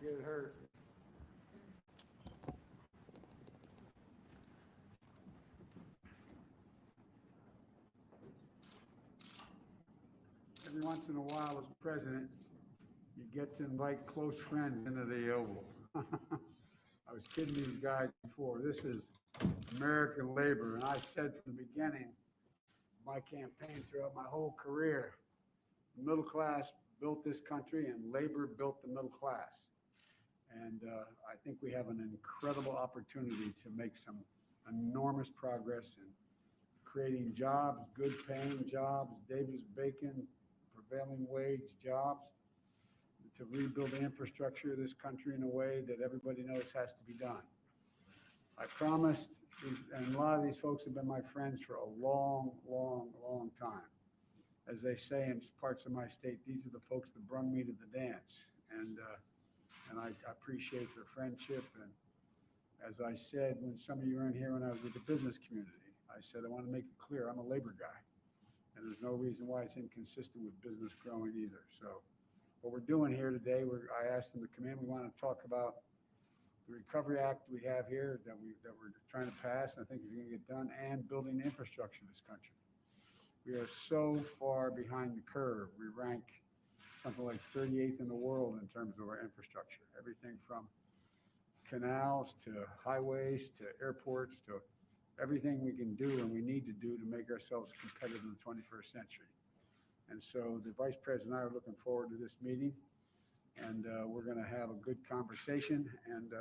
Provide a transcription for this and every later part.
get hurt. Every once in a while, as president, you get to invite close friends into the Oval. I was kidding these guys before. This is American labor, and I said from the beginning of my campaign throughout my whole career, the middle class built this country, and labor built the middle class. And I think we have an incredible opportunity to make some enormous progress in creating jobs, good paying jobs, Davis-Bacon, prevailing wage jobs, to rebuild the infrastructure of this country in a way that everybody knows has to be done. I promised, and a lot of these folks have been my friends for a long, long, long time. As they say in parts of my state, these are the folks that brung me to the dance. And I appreciate their friendship. And as I said, when some of you were in here when I was with the business community, I said, I want to make it clear, I'm a labor guy. And there's no reason why it's inconsistent with business growing either. So what we're doing here today, I asked them to come in. We want to talk about the Recovery Act we have here that we're trying to pass, and I think is going to get done, and building the infrastructure in this country. We are so far behind the curve. We rank something like 38th in the world in terms of our infrastructure. Everything from canals to highways to airports to everything we can do and we need to do to make ourselves competitive in the 21st century. And so the Vice President and I are looking forward to this meeting, and we're going to have a good conversation. And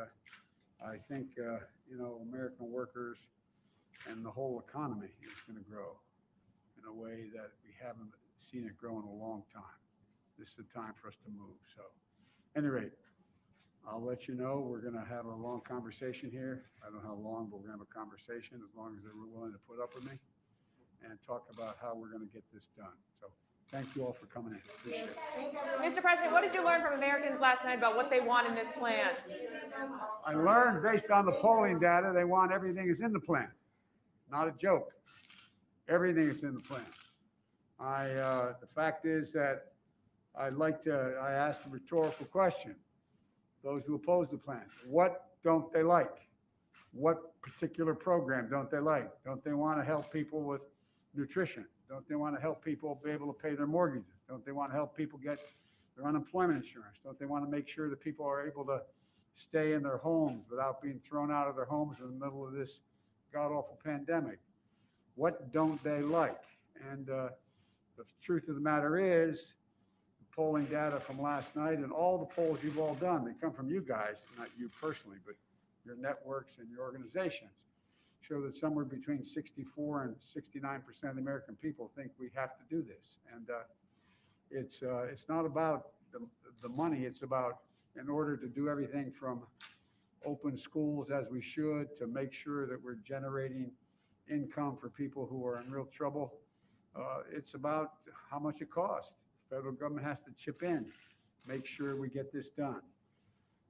I think, American workers and the whole economy is going to grow in a way that we haven't seen it grow in a long time. This is the time for us to move. So at any rate, I'll let you know we're going to have a long conversation here. I don't know how long, but we're going to have a conversation as long as they're willing to put up with me and talk about how we're going to get this done. So thank you all for coming in. Appreciate it. Mr. President, what did you learn from Americans last night about what they want in this plan? I learned based on the polling data, they want everything that's in the plan. Not a joke. Everything is in the plan. The fact is that I asked a rhetorical question. Those who oppose the plan, what don't they like? What particular program don't they like? Don't they want to help people with nutrition? Don't they want to help people be able to pay their mortgages? Don't they want to help people get their unemployment insurance? Don't they want to make sure that people are able to stay in their homes without being thrown out of their homes in the middle of this god-awful pandemic? What don't they like? And the truth of the matter is, the polling data from last night and all the polls you've all done, they come from you guys, not you personally, but your networks and your organizations, show that somewhere between 64 and 69% of the American people think we have to do this. And it's not about the money. It's about, in order to do everything from open schools as we should, to make sure that we're generating income for people who are in real trouble. It's about how much it costs. The federal government has to chip in, make sure we get this done.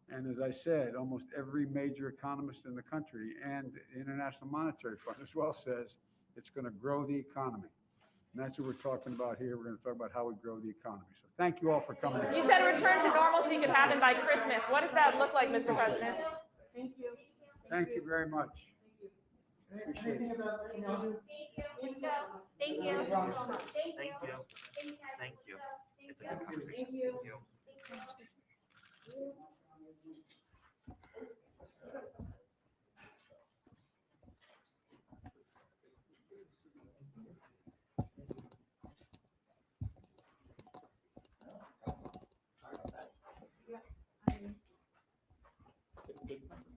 And as I said, almost every major economist in the country and the International Monetary Fund as well says it's going to grow the economy. And that's what we're talking about here. We're going to talk about how we grow the economy. So thank you all for coming. You said a return to normalcy could happen by Christmas. What does that look like, Mr. President? Thank you. Thank you very much. Appreciate it. Thank you. Thank you. Thank you. It's a good conversation. Thank you. Thank you.